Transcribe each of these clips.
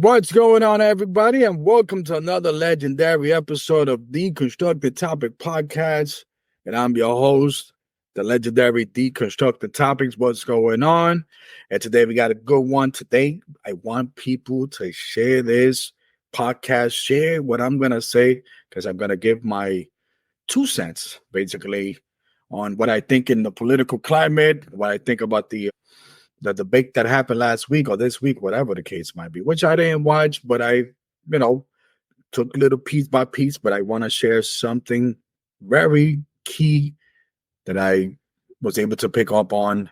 What's going on, everybody, and welcome to another legendary episode of D-constructing Topic podcast. And I'm your host, the legendary D-constructing Topics. What's going on? And today we got a good one. Today, I want people to share this podcast, share what I'm going to say, because I'm going to give my 2 cents, basically, on what I think in the political climate, what I think about the debate that happened last week or this week, whatever the case might be, which I didn't watch, but I, took little piece by piece, but I want to share something very key that I was able to pick up on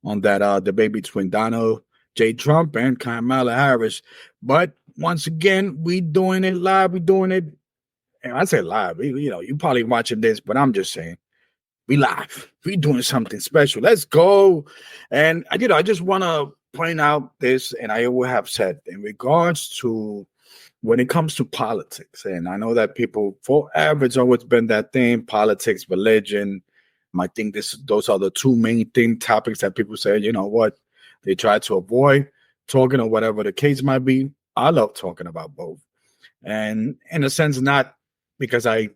that debate between Donald J. Trump and Kamala Harris. But once again, we doing it live. We doing it, and I say live, you probably watching this, but I'm just saying, we live. We doing something special. Let's go. And I just want to point out this, and I will have said in regards to when it comes to politics, and I know that people forever, it's always been that thing, politics, religion. I think those are the two main topics that people say, you know what, they try to avoid talking or whatever the case might be. I love talking about both. And in a sense, not because I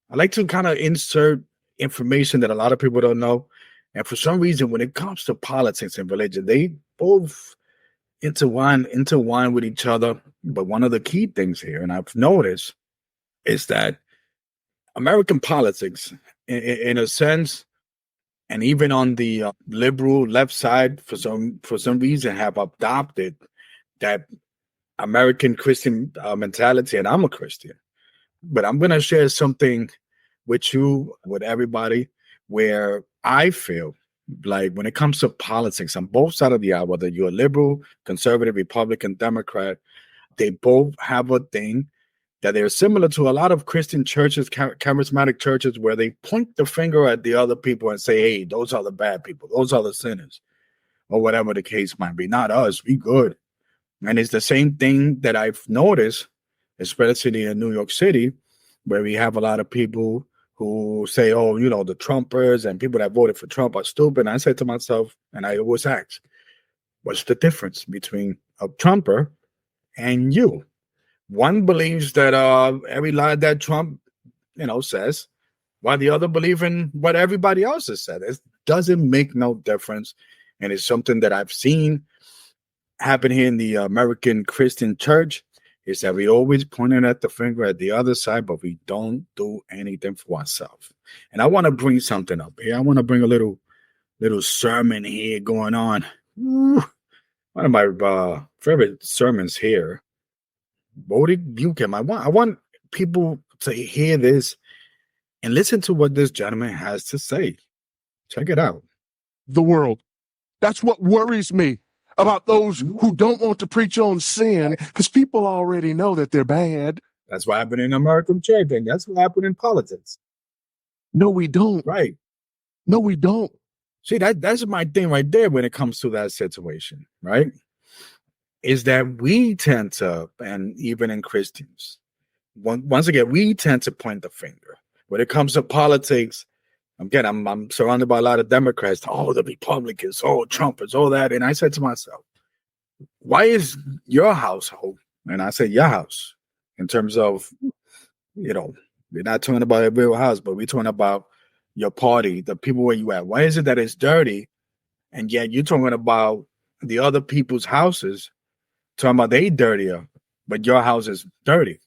like to kind of insert information that a lot of people don't know. And for some reason, when it comes to politics and religion, they both intertwine with each other. But one of the key things here, and I've noticed, is that American politics, in a sense, and even on the liberal left side, for some reason, have adopted that American Christian mentality. And I'm a Christian, but I'm going to share something with you, with everybody, where I feel like when it comes to politics on both sides of the aisle, whether you're a liberal, conservative, Republican, Democrat, they both have a thing that they're similar to a lot of Christian churches, charismatic churches, where they point the finger at the other people and say, hey, those are the bad people, those are the sinners, or whatever the case might be. Not us, we good. And it's the same thing that I've noticed, especially in New York City, where we have a lot of people who say, oh, the Trumpers and people that voted for Trump are stupid. And I said to myself, and I always ask, what's the difference between a Trumper and you? One believes that every lie that Trump, says, while the other believe in what everybody else has said. It doesn't make no difference. And it's something that I've seen happen here in the American Christian church, is that we always pointing at the finger at the other side, but we don't do anything for ourselves. And I want to bring something up here. I want to bring a little sermon here going on. One of my favorite sermons here. Bodie Buchan. I want people to hear this and listen to what this gentleman has to say. Check it out. The world. That's what worries me about those who don't want to preach on sin, because people already know that they're bad. That's what happened in American church, and that's what happened in politics. No, we don't. Right. No, we don't. See, that's my thing right there when it comes to that situation, right? Is that we tend to, and even in Christians, once again, we tend to point the finger. When it comes to politics, again, I'm surrounded by a lot of Democrats. Oh, the Republicans, oh, Trumpers, all that. And I said to myself, why is your household, and I say your house, in terms of, we're not talking about a real house, but we're talking about your party, the people where you at. Why is it that it's dirty, and yet you're talking about the other people's houses, talking about they dirtier, but your house is dirty?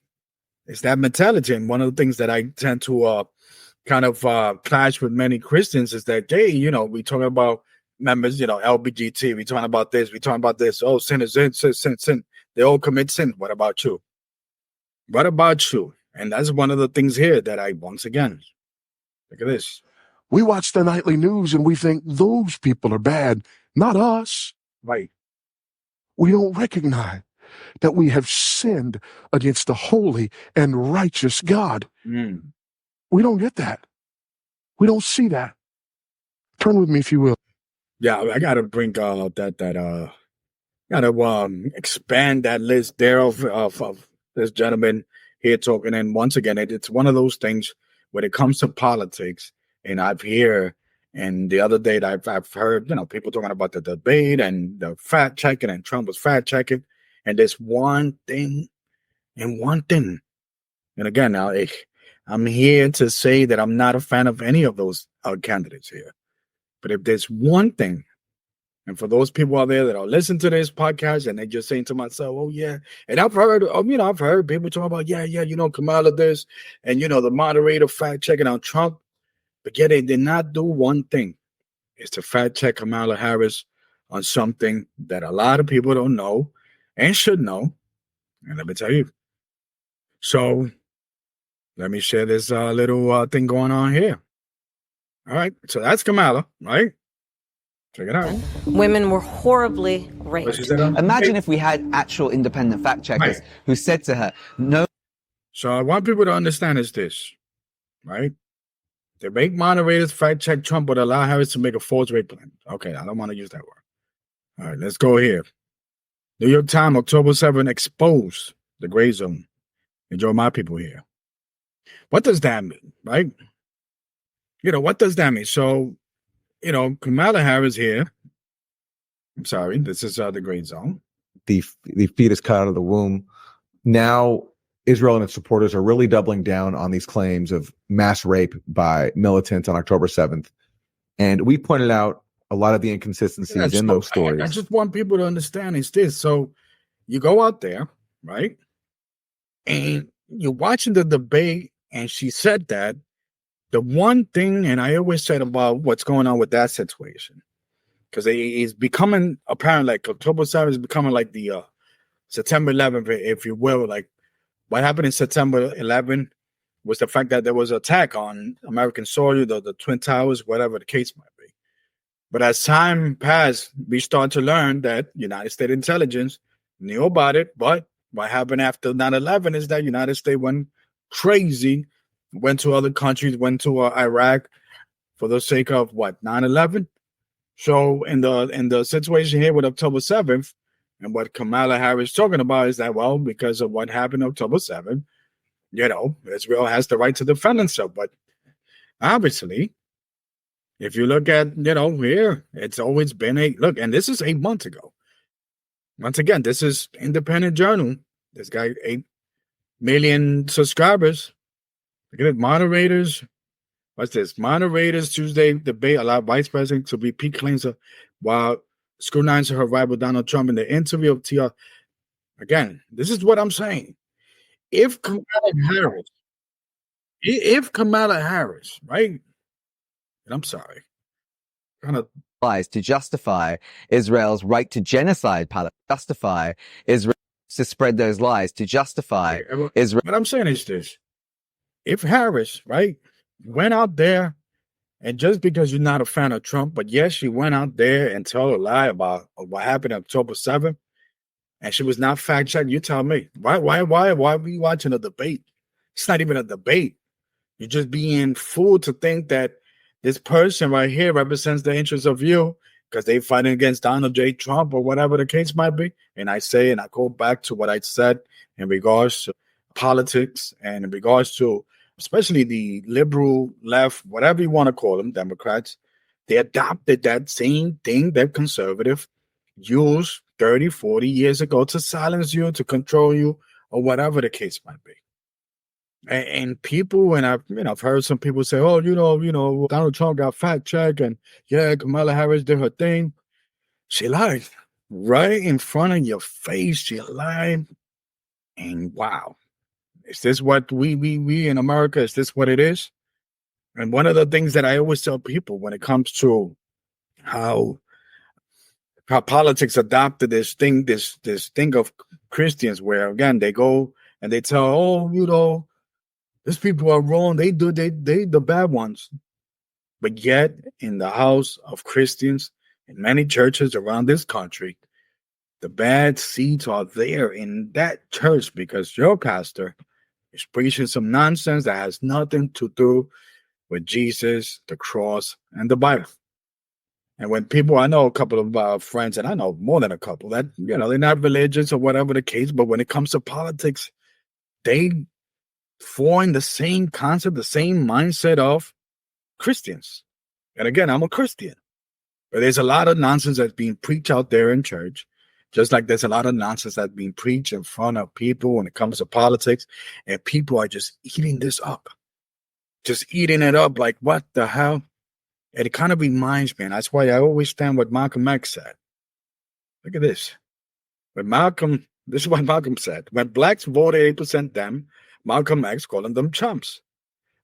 It's that mentality. And one of the things that I tend to kind of clash with many Christians is that, hey, we talking about members, LBGT, we talking about this, we talking about this. Oh, sin is sin. They all commit sin. What about you? What about you? And that's one of the things here that I, once again, look at this. We watch the nightly news and we think those people are bad, not us. Right. We don't recognize that we have sinned against the holy and righteous God. We don't get that. We don't see that. Turn with me, if you will. Yeah, I gotta bring gotta expand that list there of this gentleman here talking. And once again, it's one of those things when it comes to politics. And I've heard, and the other day I've heard, people talking about the debate and the fact checking, and Trump was fact checking. And there's one thing and one thing. And again, now I'm here to say that I'm not a fan of any of those candidates here. But if there's one thing, and for those people out there that are listening to this podcast and they're just saying to myself, oh, yeah. And I've heard, I've heard people talk about, yeah, Kamala this, and, the moderator fact checking out Trump. But yeah, they did not do one thing. It's to fact check Kamala Harris on something that a lot of people don't know and should know. And let me tell you. So let me share this little thing going on here. All right. So that's Kamala, right? Check it out. Women were horribly raped. Imagine if we had actual independent fact checkers who said to her, no. So I want people to understand is this, right? They make moderators fact check Trump but allow Harris to make a false rape claim. Okay, I don't want to use that word. All right, let's go here. New York Times, October 7, exposed the gray zone. Enjoy my people here. What does that mean, right? What does that mean? So, Kamala Harris here. I'm sorry, this is the gray zone. The fetus cut out of the womb. Now, Israel and its supporters are really doubling down on these claims of mass rape by militants on October 7th. And we pointed out a lot of the inconsistencies in those stories. I just want people to understand is this. So you go out there, right? And you're watching the debate, and she said that the one thing, and I always said about what's going on with that situation, because it's becoming apparent, like October 7th is becoming like the September 11th, if you will. Like what happened in September 11th was the fact that there was an attack on American soil, the Twin Towers, whatever the case might be. But as time passed, we start to learn that United States intelligence knew about it. But what happened after 9/11 is that United States went crazy, went to other countries, went to Iraq for the sake of what, 9/11. So in the situation here with October 7th, and what Kamala Harris is talking about is that, well, because of what happened October 7th, Israel has the right to defend itself. But obviously, if you look at, here, it's always been and this is 8 months ago. Once again, this is independent journal. This guy, 8 million subscribers. Look at it, moderators. What's this? Moderators Tuesday debate allow Vice President to repeat claims while scrutinizing her rival Donald Trump in the interview of TR. Again, this is what I'm saying. If Kamala Harris, right? And I'm sorry, lies to justify Israel's right to genocide, justify Israel to spread those lies, to justify Israel. What I'm saying is this. If Harris, right, went out there, and just because you're not a fan of Trump, but yes, she went out there and told a lie about what happened on October 7th, and she was not fact-checked, you tell me. Why are we watching a debate? It's not even a debate. You're just being fooled to think that this person right here represents the interests of you because they fighting against Donald J. Trump or whatever the case might be. And I say, and I go back to what I said in regards to politics and in regards to especially the liberal left, whatever you want to call them, Democrats, they adopted that same thing that conservative used 30, 40 years ago to silence you, to control you, or whatever the case might be. And people, and I've heard some people say, oh, Donald Trump got fact checked, and yeah, Kamala Harris did her thing. She lied right in front of your face. She lied, and wow, is this what we in America? Is this what it is? And one of the things that I always tell people when it comes to how politics adopted this thing of Christians, where again they go and they tell, oh, these people are wrong. They the bad ones. But yet, in the house of Christians, in many churches around this country, the bad seeds are there in that church because your pastor is preaching some nonsense that has nothing to do with Jesus, the cross, and the Bible. And when people, I know a couple of friends, and I know more than a couple, that, they're not religious or whatever the case, but when it comes to politics, they form the same concept, the same mindset of Christians. And again, I'm a Christian. But there's a lot of nonsense that's being preached out there in church Just like there's a lot of nonsense that's being preached in front of people when it comes to politics, and people are just eating this up. Just eating it up like, what the hell? And it kind of reminds me, and that's why I always stand what Malcolm X said. Look at this. This is what Malcolm said. When blacks voted 8% them, Malcolm X calling them chumps.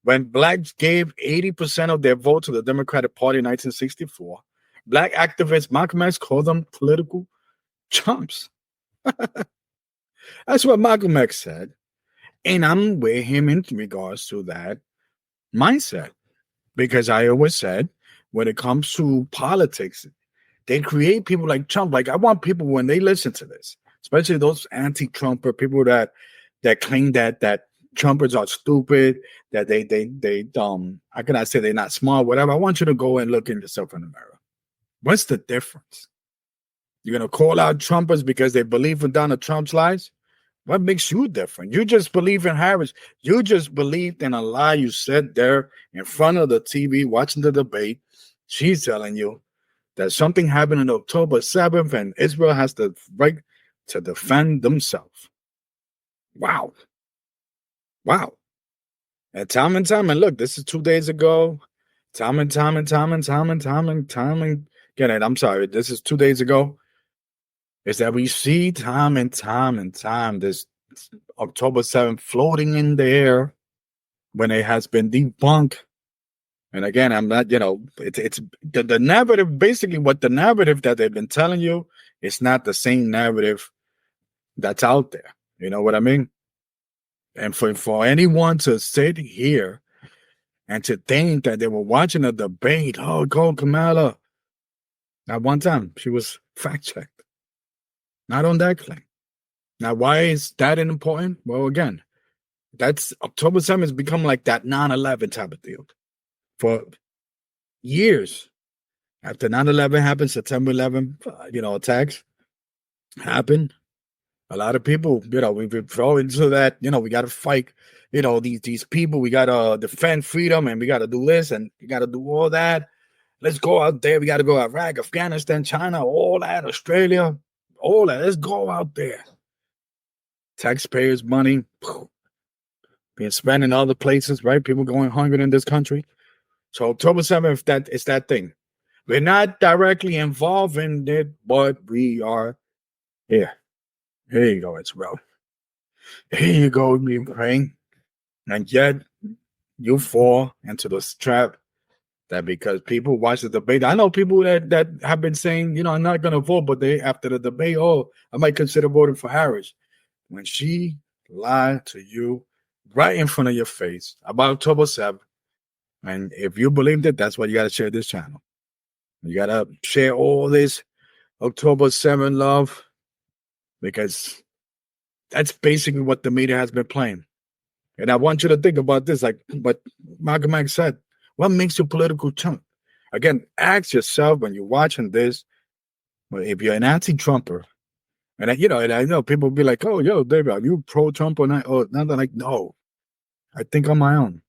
When blacks gave 80% of their vote to the Democratic Party in 1964, black activists Malcolm X called them political chumps. That's what Malcolm X said. And I'm with him in regards to that mindset. Because I always said, when it comes to politics, they create people like Trump. Like, I want people, when they listen to this, especially those anti-Trumper people that claim that Trumpers are stupid, that they how can I say they're not smart, whatever. I want you to go and look at yourself in the mirror. What's the difference? You're going to call out Trumpers because they believe in Donald Trump's lies? What makes you different? You just believe in Harris. You just believed in a lie. You sat there in front of the TV watching the debate. She's telling you that something happened on October 7th and Israel has the right to defend themselves. Wow. Wow. And time, and look, this is 2 days ago. Time again. I'm sorry, this is 2 days ago. Is that we see time and time this October 7th floating in the air when it has been debunked. And again, I'm not, it's the narrative, basically what the narrative that they've been telling you, it's not the same narrative that's out there. You know what I mean? And for anyone to sit here and to think that they were watching a debate, oh, go Kamala. At one time, she was fact-checked. Not on that claim. Now, why is that important? Well, again, that's October 7th has become like that 9/11 type of deal. For years after 9/11 happened, September 11, attacks happened. A lot of people, we throw into that, we got to fight, these people. We got to defend freedom and we got to do this and we got to do all that. Let's go out there. We got to go Iraq, Afghanistan, China, all that, Australia, all that. Let's go out there. Taxpayers' money being spent in other places, right? People going hungry in this country. So October 7th, it's that thing. We're not directly involved in it, but we are here. Here you go, Israel. Here you go, me praying. And yet you fall into this trap that because people watch the debate. I know people that have been saying, I'm not going to vote, but after the debate, I might consider voting for Harris. When she lied to you right in front of your face about October 7th, and if you believed it, that's why you got to share this channel. You got to share all this October 7th love, because that's basically what the media has been playing. And I want you to think about this, like what Malcolm X said. What makes you a political chump? Again, ask yourself when you're watching this, if you're an anti-Trumper, and I know people will be like, oh, yo, David, are you pro-Trump or not? Oh, nothing like, no. I think on my own.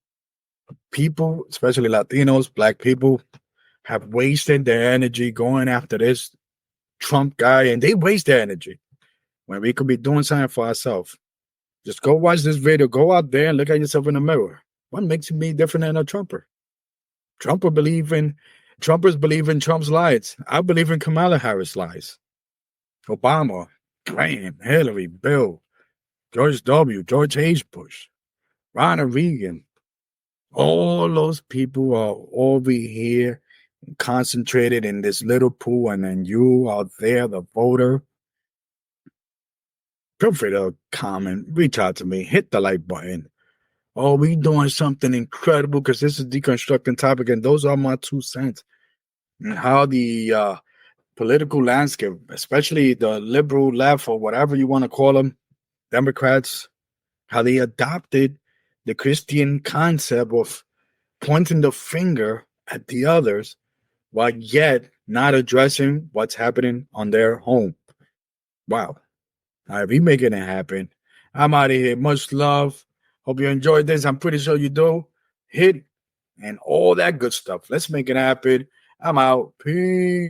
People, especially Latinos, black people, have wasted their energy going after this Trump guy, and they waste their energy when we could be doing something for ourselves. Just go watch this video. Go out there and look at yourself in the mirror. What makes me different than a Trumper? Trumpers believe in Trump's lies. I believe in Kamala Harris lies. Obama, Graham, Hillary, Bill, George W., George H. Bush, Ronald Reagan. All those people are over here concentrated in this little pool, and then you out there, the voter. Feel free to comment, reach out to me, hit the like button. Oh, we doing something incredible because this is Deconstructing Topic, and those are my 2 cents. And how the political landscape, especially the liberal left or whatever you want to call them, Democrats, how they adopted the Christian concept of pointing the finger at the others while yet not addressing what's happening on their home. Wow. All right, we making it happen. I'm out of here. Much love. Hope you enjoyed this. I'm pretty sure you do. Hit and all that good stuff. Let's make it happen. I'm out. Peace.